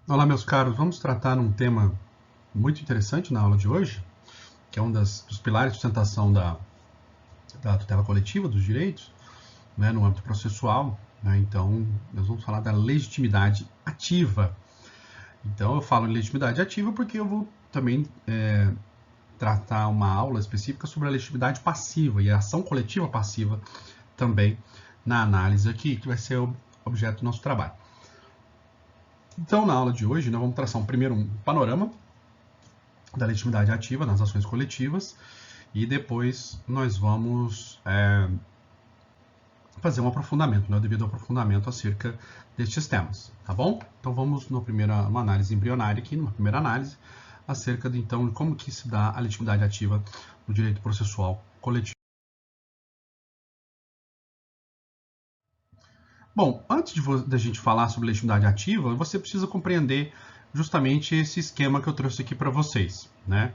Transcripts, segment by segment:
Olá, meus caros. Vamos tratar um tema muito interessante na aula de hoje, que é um dos pilares de sustentação da tutela coletiva dos direitos, né, no âmbito processual. Né? Então, nós vamos falar da legitimidade ativa. Então, eu falo em legitimidade ativa porque eu vou também tratar uma aula específica sobre a legitimidade passiva e a ação coletiva passiva também na análise aqui, que vai ser o objeto do nosso trabalho. Então, na aula de hoje, nós vamos traçar primeiro um panorama da legitimidade ativa nas ações coletivas e depois nós vamos fazer um aprofundamento, né, o devido aprofundamento acerca destes temas, tá bom? Então vamos uma análise embrionária aqui, numa primeira análise, acerca de então como que se dá a legitimidade ativa no direito processual coletivo. Bom, antes da gente falar sobre legitimidade ativa, você precisa compreender justamente esse esquema que eu trouxe aqui para vocês, né?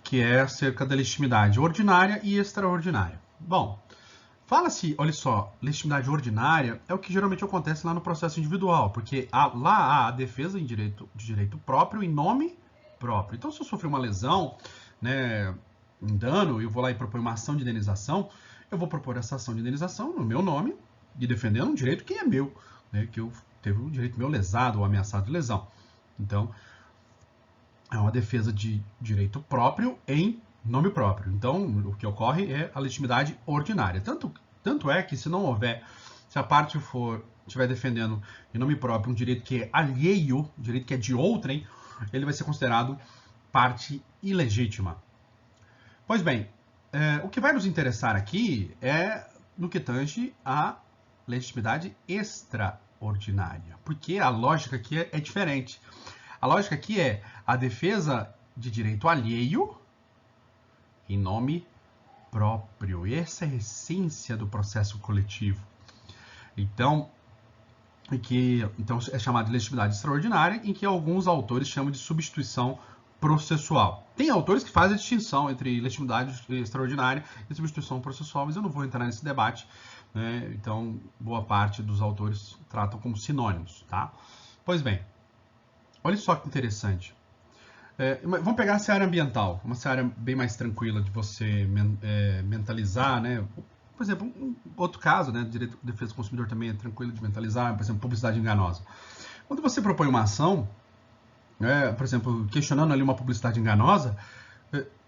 Que é acerca da legitimidade ordinária e extraordinária. Bom, fala-se, olha só, legitimidade ordinária é o que geralmente acontece lá no processo individual, porque lá há a defesa de direito próprio em nome próprio. Então, se eu sofrer uma lesão, né, um dano, e eu vou lá e propor uma ação de indenização, eu vou propor essa ação de indenização no meu nome e defendendo um direito que é meu, né, que eu teve um direito meu lesado ou ameaçado de lesão. Então, é uma defesa de direito próprio em nome próprio. Então, o que ocorre é a legitimidade ordinária. Tanto é que se não houver, se a parte estiver defendendo em nome próprio um direito que é alheio, um direito que é de outrem, ele vai ser considerado parte ilegítima. Pois bem, o que vai nos interessar aqui é no que tange a legitimidade extraordinária, porque a lógica aqui é diferente. A lógica aqui é a defesa de direito alheio em nome próprio. E essa é a essência do processo coletivo. Então, é chamado de legitimidade extraordinária, em que alguns autores chamam de substituição processual. Tem autores que fazem a distinção entre legitimidade extraordinária e substituição processual, mas eu não vou entrar nesse debate, né? Então, boa parte dos autores tratam como sinônimos, tá? Pois bem, olha só que interessante. Vamos pegar a seara ambiental, uma seara bem mais tranquila de você mentalizar, né? Por exemplo, outro caso, né? Direito de defesa do consumidor também é tranquilo de mentalizar, por exemplo, publicidade enganosa. Quando você propõe uma ação, por exemplo, questionando ali uma publicidade enganosa,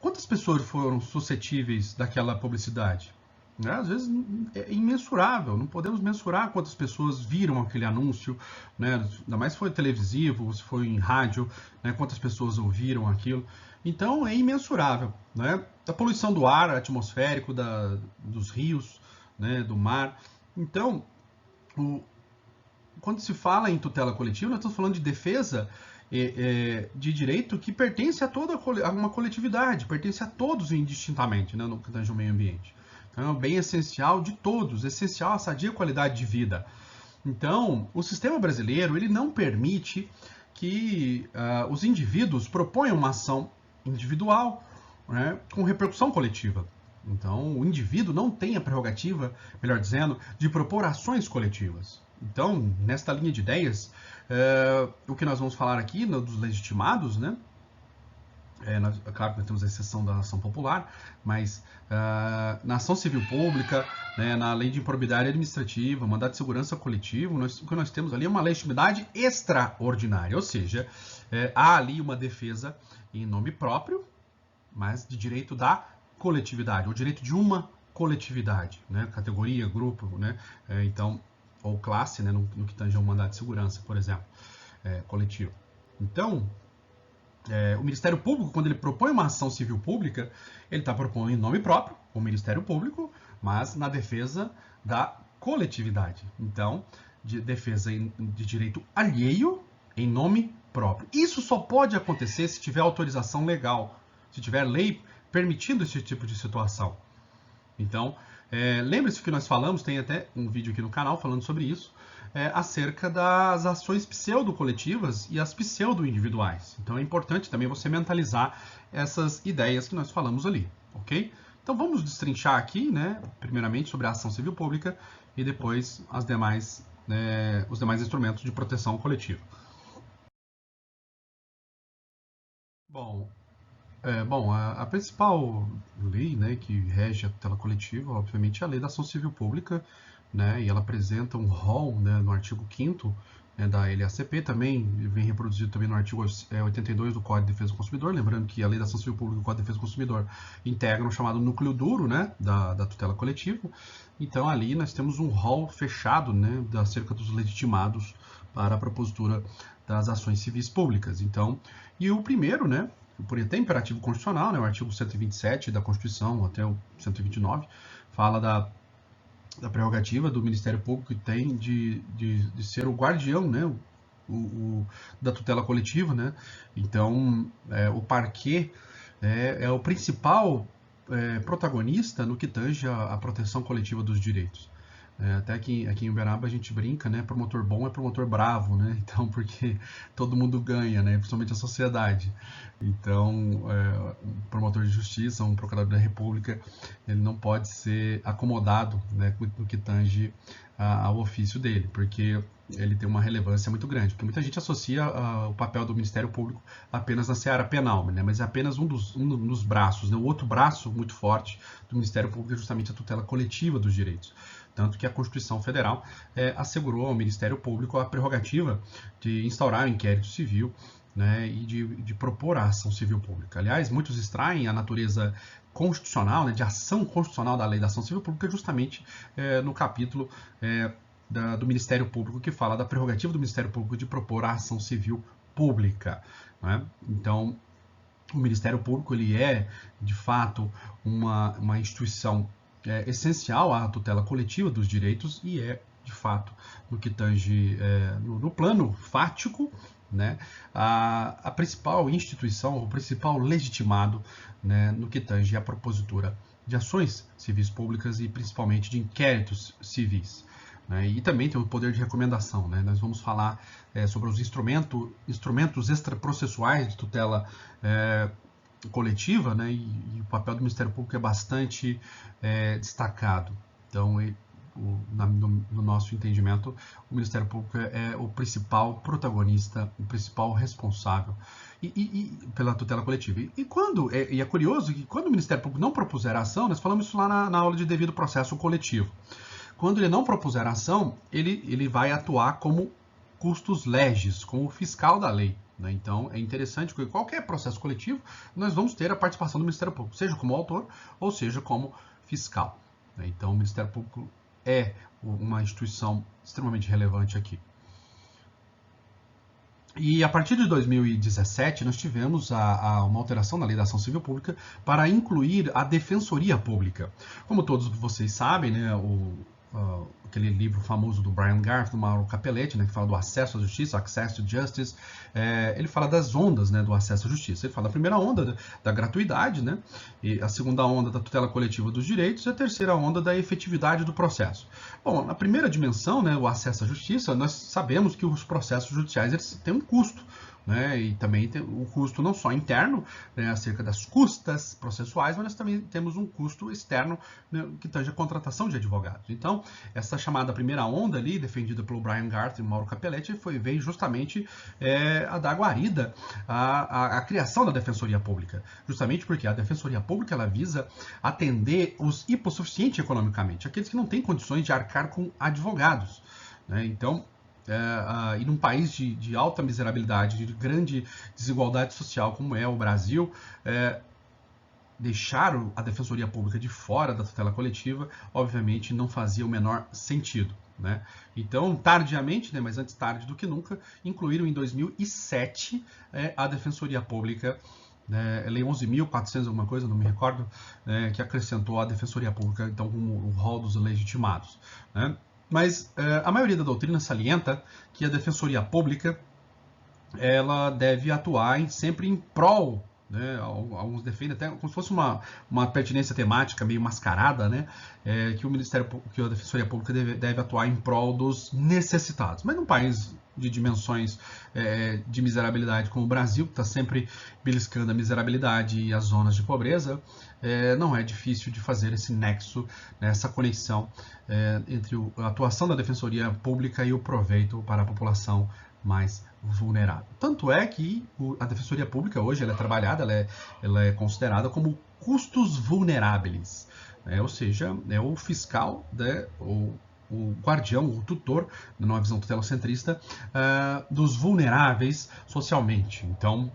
quantas pessoas foram suscetíveis daquela publicidade? Às vezes é imensurável, não podemos mensurar quantas pessoas viram aquele anúncio, né? Ainda mais se foi televisivo, se foi em rádio, né? Quantas pessoas ouviram aquilo. Então é imensurável. Né? A poluição do ar atmosférico, dos rios, né? Do mar. Então, quando se fala em tutela coletiva, nós estamos falando de defesa de direito que pertence a a uma coletividade, pertence a todos indistintamente, né, no que tange ao meio ambiente. Então, é um bem essencial de todos, essencial à sadia qualidade de vida. Então, o sistema brasileiro ele não permite que os indivíduos proponham uma ação individual, né, com repercussão coletiva. Então, o indivíduo não tem a prerrogativa, melhor dizendo, de propor ações coletivas. Então, nesta linha de ideias, o que nós vamos falar aqui dos legitimados, né? Claro que nós temos a exceção da ação popular, mas na ação civil pública, né, na lei de improbidade administrativa, mandato de segurança coletivo, o que nós temos ali é uma legitimidade extraordinária, ou seja, há ali uma defesa em nome próprio, mas de direito da coletividade, ou direito de uma coletividade, né, categoria, grupo, né, então, ou classe, né, no que tange ao mandato de segurança, por exemplo, coletivo. Então, o Ministério Público, quando ele propõe uma ação civil pública, ele está propondo em nome próprio, o Ministério Público, mas na defesa da coletividade. Então, de defesa de direito alheio em nome próprio. Isso só pode acontecer se tiver autorização legal, se tiver lei permitindo esse tipo de situação. Então, lembre-se que nós falamos, tem até um vídeo aqui no canal falando sobre isso, acerca das ações pseudo-coletivas e as pseudo-individuais. Então é importante também você mentalizar essas ideias que nós falamos ali, ok? Então vamos destrinchar aqui, né, primeiramente sobre a ação civil pública e depois os demais instrumentos de proteção coletiva. Bom, a principal lei, né, que rege a tutela coletiva, obviamente, é a Lei da Ação Civil Pública, né, e ela apresenta um rol, né, no artigo 5º, né, da LACP, também vem reproduzido também no artigo 82 do Código de Defesa do Consumidor, lembrando que a Lei da Ação Civil Pública e o Código de Defesa do Consumidor integram o chamado núcleo duro, né, da tutela coletiva. Então, ali nós temos um rol fechado, né, acerca dos legitimados para a propositura das ações civis públicas. Então, e o primeiro, né, por até imperativo constitucional, né, o artigo 127 da Constituição até o 129, fala da prerrogativa do Ministério Público que tem de ser o guardião, né, da tutela coletiva, né? Então, o parquê é o principal protagonista no que tange a proteção coletiva dos direitos. Até aqui em Uberaba a gente brinca, né? Promotor bom é promotor bravo, né? Então, porque todo mundo ganha, né? Principalmente a sociedade. Então, um promotor de justiça, um procurador da República, ele não pode ser acomodado, né, no que tange ao ofício dele, porque ele tem uma relevância muito grande. Porque muita gente associa o papel do Ministério Público apenas na seara penal, né? Mas é apenas um dos braços, né? O outro braço muito forte do Ministério Público é justamente a tutela coletiva dos direitos. Tanto que a Constituição Federal assegurou ao Ministério Público a prerrogativa de instaurar um inquérito civil, né, e de propor a ação civil pública. Aliás, muitos extraem a natureza constitucional, né, de ação constitucional da Lei da Ação Civil Pública justamente no capítulo do Ministério Público, que fala da prerrogativa do Ministério Público de propor a ação civil pública. Né? Então, o Ministério Público ele é, de fato, uma instituição essencial à tutela coletiva dos direitos e de fato, no que tange no plano fático, né, a principal instituição, o principal legitimado, né, no que tange a propositura de ações civis públicas e principalmente de inquéritos civis. Né, e também tem o poder de recomendação. Né? Nós vamos falar sobre os instrumentos extraprocessuais de tutela coletiva, né, e o papel do Ministério Público é bastante destacado. Então, no nosso entendimento, o Ministério Público é o principal protagonista, o principal responsável pela tutela coletiva. E é curioso que quando o Ministério Público não propuser a ação, nós falamos isso lá na aula de devido processo coletivo. Quando ele não propuser a ação, ele vai atuar como custos legis, como fiscal da lei. Né? Então, é interessante que qualquer processo coletivo, nós vamos ter a participação do Ministério Público, seja como autor ou seja como fiscal. Né? Então, o Ministério Público é uma instituição extremamente relevante aqui. E a partir de 2017, nós tivemos uma alteração na Lei da Ação Civil Pública para incluir a Defensoria Pública. Como todos vocês sabem, né, aquele livro famoso do Brian Garth, do Mauro Capelletti, né, que fala do acesso à justiça, Access to Justice, ele fala das ondas, né, do acesso à justiça. Ele fala da primeira onda da gratuidade, né, e a segunda onda da tutela coletiva dos direitos e a terceira onda da efetividade do processo. Bom, na primeira dimensão, né, o acesso à justiça, nós sabemos que os processos judiciais eles têm um custo. Né, e também tem o custo não só interno, né, acerca das custas processuais, mas nós também temos um custo externo, né, que tange a contratação de advogados. Então, essa chamada primeira onda ali, defendida pelo Brian Garth e Mauro Capelletti, veio justamente a dar guarida à criação da Defensoria Pública. Justamente porque a Defensoria Pública ela visa atender os hipossuficientes economicamente, aqueles que não têm condições de arcar com advogados. Né? Então, e num país de alta miserabilidade, de grande desigualdade social como é o Brasil, deixar a Defensoria Pública de fora da tutela coletiva, obviamente, não fazia o menor sentido. Né? Então, tardiamente, né, mas antes tarde do que nunca, incluíram em 2007 a Defensoria Pública, Lei 11.400, alguma coisa, não me recordo, que acrescentou a Defensoria Pública, então, como o rol dos legitimados. Né? Mas a maioria da doutrina salienta que a Defensoria Pública ela deve atuar sempre em prol, né? Alguns defendem até como se fosse uma pertinência temática meio mascarada, né? Que a Defensoria Pública deve atuar em prol dos necessitados. Mas num país de dimensões de miserabilidade como o Brasil, que está sempre beliscando a miserabilidade e as zonas de pobreza, não é difícil de fazer esse nexo, né, essa conexão entre a atuação da Defensoria Pública e o proveito para a população mais vulnerável. Tanto é que a Defensoria Pública hoje ela é trabalhada, ela é considerada como custos vulneráveis, né? Ou seja, é o fiscal, né, o guardião, o tutor, numa visão tutelacentrista, dos vulneráveis socialmente. Então,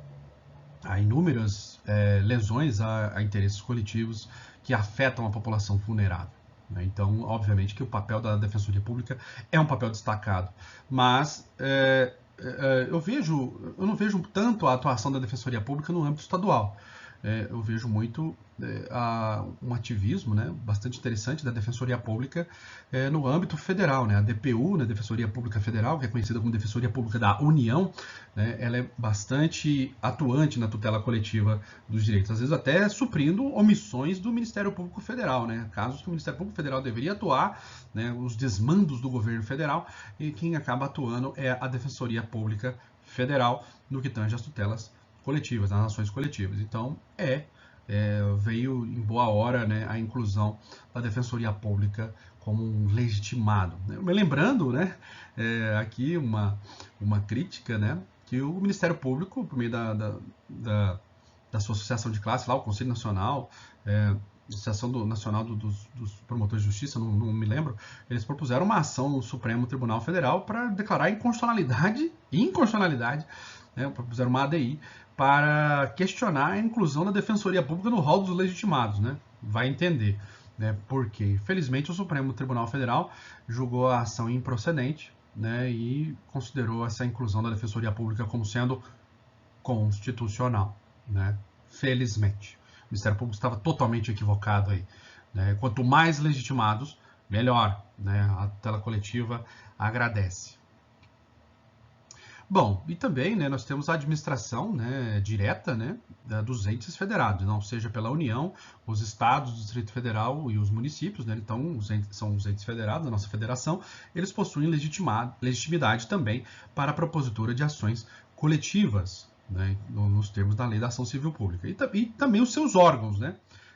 há inúmeras lesões a interesses coletivos que afetam a população vulnerável. Né? Então, obviamente que o papel da Defensoria Pública é um papel destacado, mas eu não vejo tanto a atuação da Defensoria Pública no âmbito estadual. Eu vejo muito um ativismo, né, bastante interessante da Defensoria Pública no âmbito federal. Né? A DPU, né, Defensoria Pública Federal, que é conhecida como Defensoria Pública da União, né, ela é bastante atuante na tutela coletiva dos direitos, às vezes até suprindo omissões do Ministério Público Federal, né? Casos que o Ministério Público Federal deveria atuar, né, os desmandos do governo federal, e quem acaba atuando é a Defensoria Pública Federal no que tange às tutelas coletivas, nas ações coletivas. Então, veio em boa hora, né, a inclusão da Defensoria Pública como um legitimado. Me lembrando, né, aqui uma crítica, né, que o Ministério Público, por meio da sua associação de classe, lá, o Conselho Nacional, Associação Nacional dos Promotores de Justiça, não me lembro, eles propuseram uma ação no Supremo Tribunal Federal para declarar inconstitucionalidade, né, propuseram uma ADI, para questionar a inclusão da Defensoria Pública no rol dos legitimados, né? Vai entender, né? Porque, infelizmente, o Supremo Tribunal Federal julgou a ação improcedente, né? E considerou essa inclusão da Defensoria Pública como sendo constitucional, né? Felizmente. O Ministério Público estava totalmente equivocado aí, né? Quanto mais legitimados, melhor, né? A tutela coletiva agradece. Bom, e também, né, nós temos a administração, né, direta, né, dos entes federados, não seja pela União, os estados, o Distrito Federal e os municípios, né, então são os entes federados, a nossa federação, eles possuem legitimidade também para a propositura de ações coletivas, né, nos termos da Lei da Ação Civil Pública. E também os seus órgãos, né,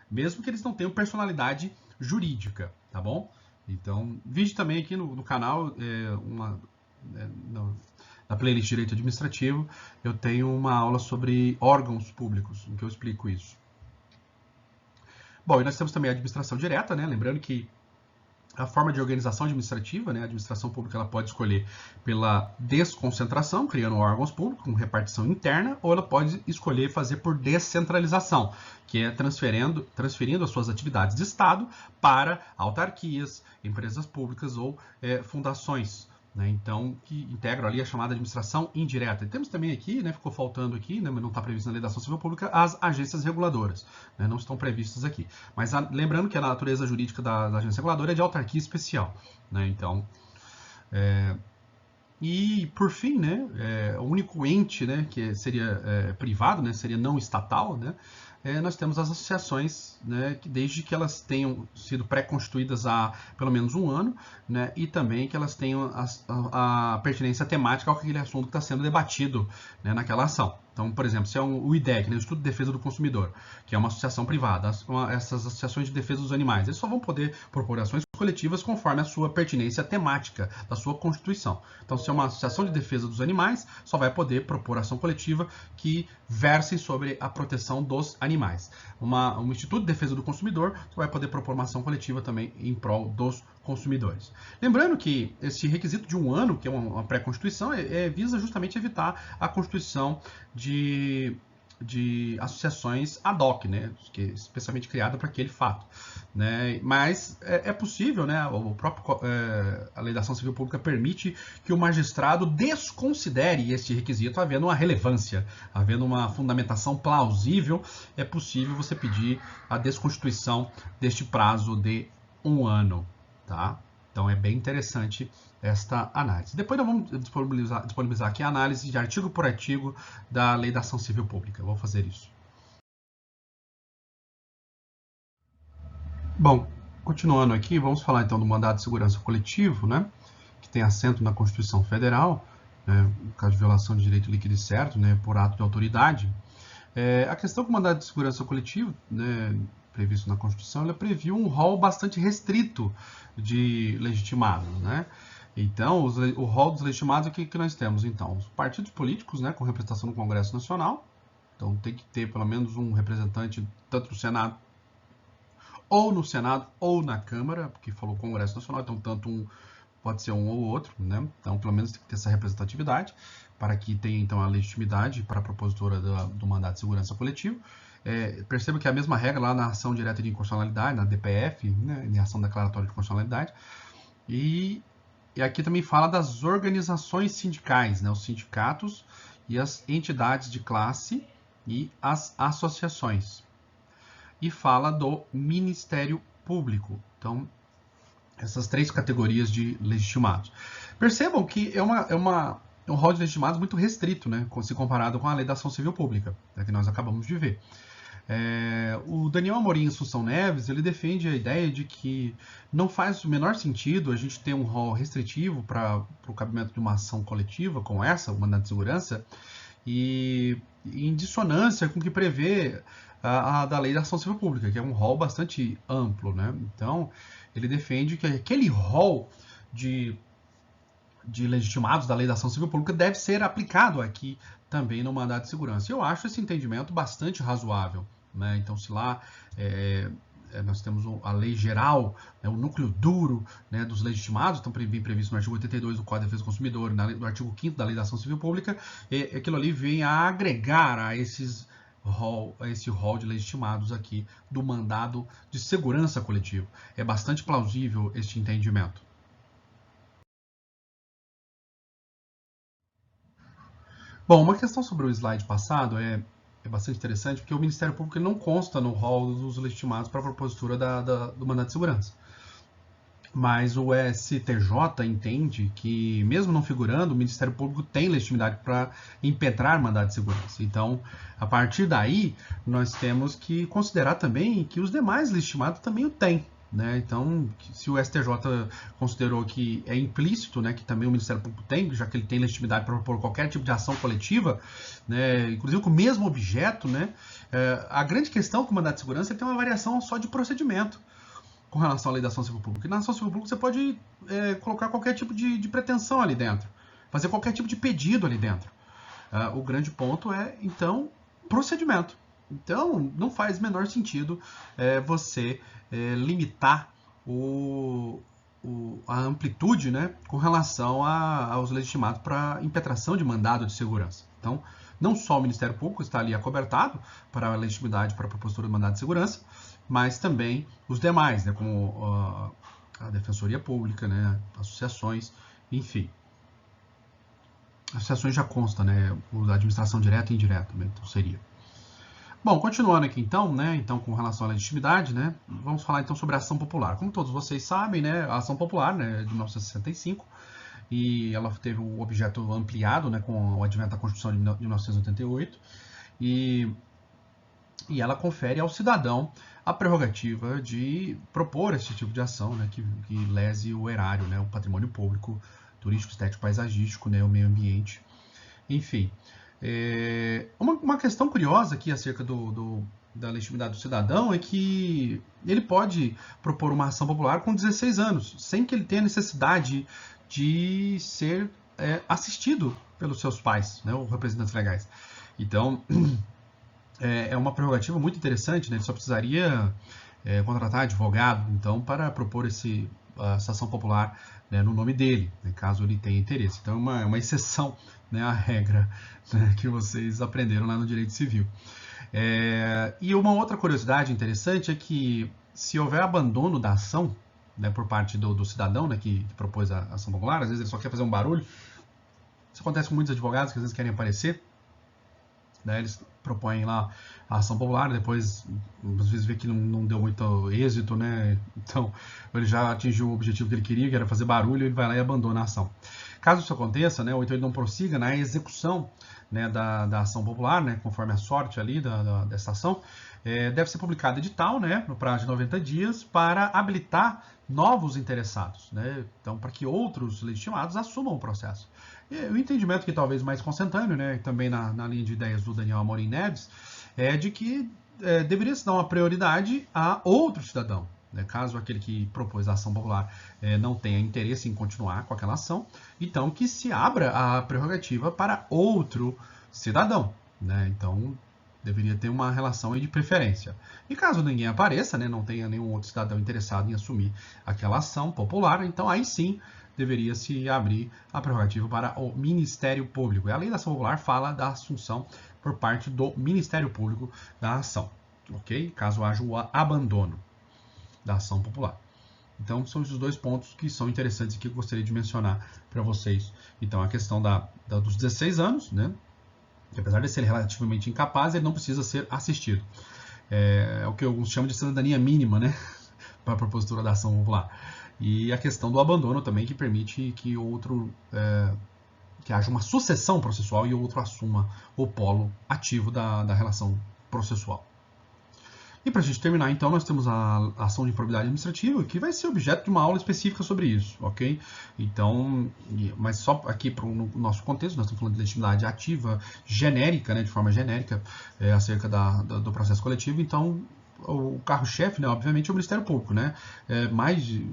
mesmo que eles não tenham personalidade jurídica, tá bom? Então, vídeo também aqui no canal, na playlist Direito Administrativo, eu tenho uma aula sobre órgãos públicos, em que eu explico isso. Bom, e nós temos também a administração direta, né? Lembrando que a forma de organização administrativa, né? A administração pública ela pode escolher pela desconcentração, criando órgãos públicos com repartição interna, ou ela pode escolher fazer por descentralização, que é transferindo as suas atividades de Estado para autarquias, empresas públicas ou fundações, né? Então, que integram ali a chamada administração indireta. E temos também aqui, né, ficou faltando aqui, né, mas não está previsto na Lei da Ação Civil Pública, as agências reguladoras, né, não estão previstas aqui. Mas lembrando que a natureza jurídica da agência reguladora é de autarquia especial, né? Então, e por fim, né, o único ente, né, que seria privado, né, seria não estatal, né, nós temos as associações, né, que desde que elas tenham sido pré-constituídas há pelo menos um ano, né, e também que elas tenham a pertinência temática ao aquele assunto que está sendo debatido, né, naquela ação. Então, por exemplo, se é o IDEC, né, o Instituto de Defesa do Consumidor, que é uma associação privada, essas associações de defesa dos animais, eles só vão poder propor ações coletivas conforme a sua pertinência temática da sua Constituição. Então, se é uma associação de defesa dos animais, só vai poder propor ação coletiva que verse sobre a proteção dos animais. Um Instituto de Defesa do Consumidor só vai poder propor uma ação coletiva também em prol dos consumidores. Lembrando que esse requisito de um ano, que é uma pré-constituição, visa justamente evitar a constituição de associações ad hoc, né, que é especialmente criada para aquele fato, né, mas é possível, né, a Lei da Ação Civil Pública permite que o magistrado desconsidere este requisito, havendo uma relevância, havendo uma fundamentação plausível, é possível você pedir a desconstituição deste prazo de um ano, tá? Então é bem interessante esta análise. Depois nós vamos disponibilizar aqui a análise de artigo por artigo da Lei da Ação Civil Pública. Eu vou fazer isso. Bom, continuando aqui, vamos falar então do mandado de segurança coletivo, né, que tem assento na Constituição Federal, né, no caso de violação de direito líquido e certo, né, por ato de autoridade. A questão com o mandado de segurança coletivo, né, previsto na Constituição, ela previu um rol bastante restrito de legitimados, né? Então, o rol dos legitimados, o que nós temos, então? Os partidos políticos, né, com representação no Congresso Nacional. Então, tem que ter pelo menos um representante, tanto no Senado, ou na Câmara, porque falou Congresso Nacional, então pode ser um ou outro, né? Então, pelo menos tem que ter essa representatividade, para que tenha, então, a legitimidade para a propositura do mandato de segurança coletivo. Perceba que é a mesma regra lá na ação direta de inconstitucionalidade, na DPF, né, em ação declaratória de inconstitucionalidade. E aqui também fala das organizações sindicais, né, os sindicatos e as entidades de classe e as associações. E fala do Ministério Público. Então, essas 3 categorias de legitimados. Percebam que é um rol de legitimados muito restrito, né, se comparado com a lei da ação civil pública, que nós acabamos de ver. O Daniel Amorim Assunção Neves, ele defende a ideia de que não faz o menor sentido a gente ter um rol restritivo para o cabimento de uma ação coletiva como essa, o mandato de segurança, e em dissonância com o que prevê a da lei da ação civil pública, que é um rol bastante amplo, né? Então, ele defende que aquele rol de legitimados da lei da ação civil pública deve ser aplicado aqui também no mandato de segurança. E eu acho esse entendimento bastante razoável, né? Então, se lá nós temos a lei geral, né, o núcleo duro, né, dos legitimados, estão bem previsto no artigo 82 do Código de Defesa do Consumidor, no artigo 5º da lei da ação civil pública, aquilo ali vem a agregar a esse rol de legitimados aqui do mandado de segurança coletivo. É bastante plausível este entendimento. Bom, uma questão sobre o slide passado é bastante interessante, porque o Ministério Público não consta no rol dos legitimados para a propositura do mandato de segurança. Mas o STJ entende que, mesmo não figurando, o Ministério Público tem legitimidade para impetrar mandato de segurança. Então, a partir daí, nós temos que considerar também que os demais legitimados também o têm. Né? Então, se o STJ considerou que é implícito, né, que também o Ministério Público tem, já que ele tem legitimidade para propor qualquer tipo de ação coletiva, né, inclusive com o mesmo objeto, né, a grande questão com o mandato de segurança é que tem uma variação só de procedimento com relação à lei da ação civil pública. E na ação civil pública você pode colocar qualquer tipo de pretensão ali dentro, fazer qualquer tipo de pedido ali dentro. O grande ponto é, então, procedimento. Então, não faz menor sentido você limitar a amplitude, né, com relação aos legitimados para impetração de mandado de segurança. Então, não só o Ministério Público está ali acobertado para a legitimidade para a propositura de mandado de segurança, mas também os demais, né, como a Defensoria Pública, né, associações, enfim. Associações já consta, né, a administração direta e indireta, né, então seria. Bom, continuando aqui então, né, então com relação à legitimidade, né, vamos falar então sobre a ação popular. Como todos vocês sabem, né, a ação popular, né, é de 1965, e ela teve o objeto ampliado, né, com o advento da Constituição de 1988, e ela confere ao cidadão a prerrogativa de propor esse tipo de ação, né, que lese o erário, né, o patrimônio público, turístico, estético, paisagístico, né, o meio ambiente, enfim. Uma questão curiosa aqui acerca da legitimidade do cidadão é que ele pode propor uma ação popular com 16 anos, sem que ele tenha necessidade de ser assistido pelos seus pais, né, ou representantes legais. Então, é uma prerrogativa muito interessante, né? Ele só precisaria contratar advogado, então, para propor essa ação popular, né, no nome dele, né, caso ele tenha interesse. Então, é uma exceção, né, à regra, né, que vocês aprenderam lá no direito civil. E uma outra curiosidade interessante é que, se houver abandono da ação, né, por parte do cidadão, né, que propôs a ação popular, às vezes ele só quer fazer um barulho. Isso acontece com muitos advogados que às vezes querem aparecer, né, eles propõem lá a ação popular, depois às vezes vê que não deu muito êxito, né? Então ele já atingiu o objetivo que ele queria, que era fazer barulho, ele vai lá e abandona a ação. Caso isso aconteça, né, ou então ele não prossiga na execução, né, da ação popular, né, conforme a sorte ali dessa ação, deve ser publicado edital, né, no prazo de 90 dias para habilitar novos interessados, né, então para que outros legitimados assumam o processo. O entendimento que talvez mais consentâneo, né, também na linha de ideias do Daniel Amorim Neves, é de que deveria se dar uma prioridade a outro cidadão, né? Caso aquele que propôs a ação popular não tenha interesse em continuar com aquela ação, então que se abra a prerrogativa para outro cidadão, né? Então deveria ter uma relação aí de preferência. E caso ninguém apareça, né, não tenha nenhum outro cidadão interessado em assumir aquela ação popular, então aí sim deveria se abrir a prerrogativa para o Ministério Público. E a lei da ação popular fala da assunção por parte do Ministério Público da ação, ok? Caso haja o abandono da ação popular. Então, são esses dois pontos que são interessantes e que eu gostaria de mencionar para vocês. Então, a questão dos 16 anos, né? Que apesar de ser relativamente incapaz, ele não precisa ser assistido. É o que alguns chamam de cidadania mínima, né? Para a propositura da ação popular. E a questão do abandono também, que permite que que haja uma sucessão processual e o outro assuma o polo ativo da relação processual. E para a gente terminar, então, nós temos a ação de improbidade administrativa, que vai ser objeto de uma aula específica sobre isso, ok? Então, mas só aqui para o nosso contexto, nós estamos falando de legitimidade ativa, genérica, né, de forma genérica, acerca do processo coletivo. Então, o carro-chefe, né, obviamente, é o Ministério Público, né?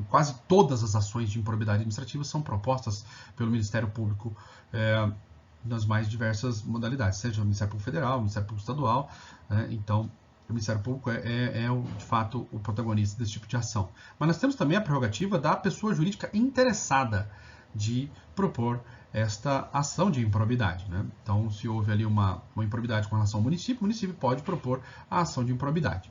Quase todas as ações de improbidade administrativa são propostas pelo Ministério Público nas mais diversas modalidades, seja o Ministério Público Federal, o Ministério Público Estadual, né? Então, o Ministério Público de fato, o protagonista desse tipo de ação. Mas nós temos também a prerrogativa da pessoa jurídica interessada de propor esta ação de improbidade, né? Então, se houve ali uma improbidade com relação ao município, o município pode propor a ação de improbidade.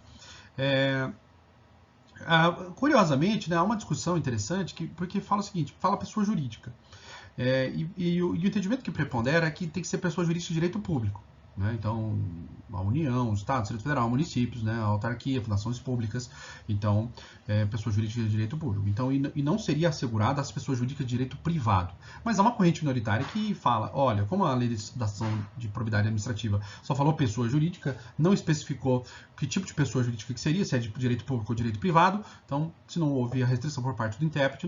Curiosamente, né, há uma discussão interessante porque fala o seguinte, fala pessoa jurídica. E o entendimento que prepondera é que tem que ser pessoa jurídica de direito público. Né? Então, a União, o Estado, o Distrito Federal, municípios, né? A autarquia, fundações públicas, então, pessoa jurídica de direito público. Então, e não seria assegurada as pessoas jurídicas de direito privado. Mas há uma corrente minoritária que fala, olha, como a lei da ação de probidade administrativa só falou pessoa jurídica, não especificou que tipo de pessoa jurídica que seria, se é de direito público ou direito privado, então, se não houve a restrição por parte do intérprete,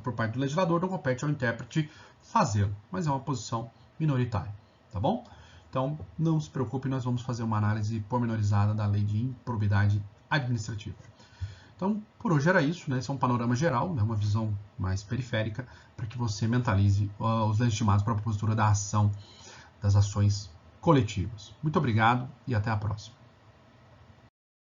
por parte do legislador, não compete ao intérprete fazê-lo. Mas é uma posição minoritária, tá bom? Então, não se preocupe, nós vamos fazer uma análise pormenorizada da lei de improbidade administrativa. Então, por hoje era isso, né? Esse é um panorama geral, né? Uma visão mais periférica, para que você mentalize os legitimados para a propositura da ação, das ações coletivas. Muito obrigado e até a próxima.